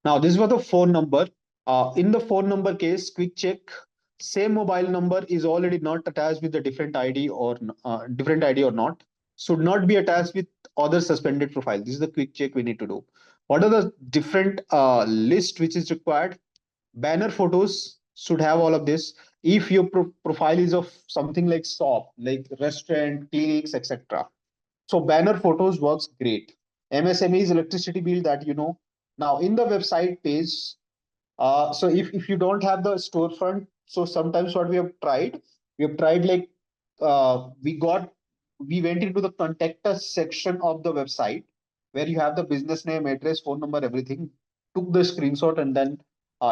Now this was the phone number. In the phone number case, quick check, same mobile number is already not attached with the different ID or different ID or not. Should not be attached with other suspended profile. This is the quick check we need to do. What are the different list which is required? Banner photos should have all of this. If your profile is of something like shop, like restaurant, clinics, etc. So banner photos works great. MSME's electricity bill that you know. Now in the website page, so if you don't have the storefront, so sometimes what we have tried like we went into the contact us section of the website where you have the business name, address, phone number, everything. Took the screenshot and then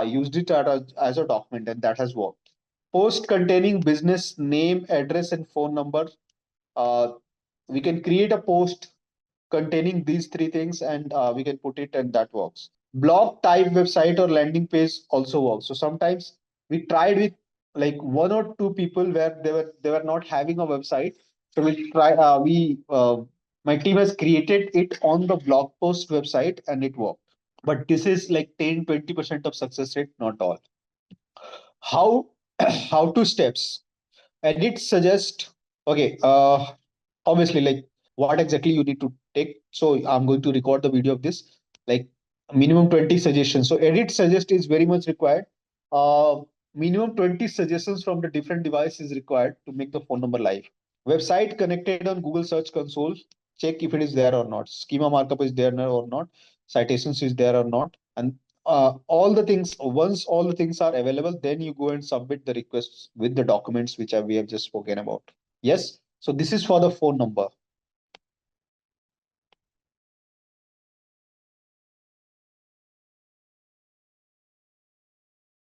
used it as a document, and that has worked. Post containing business name, address, and phone number. Uh, we can create a post containing these three things, and we can put it, and that works. Blog type website or landing page also works. So sometimes we tried with like one or two people where they were not having a website. So we try we my team has created it on the blog post website and it worked. But this is like 10-20% of success rate, not all. How how to steps? Edit suggest. Okay, obviously like what exactly you need to take. So I'm going to record the video of this, like minimum 20 suggestions. So edit suggest is very much required. uh Minimum 20 suggestions from the different device is required to make the phone number live. Website connected on Google search console, check if it is there or not. Schema markup is there or not. Citations is there or not. And all the things, once all the things are available, then you go and submit the requests with the documents which we have just spoken about. Yes, so this is for the phone number.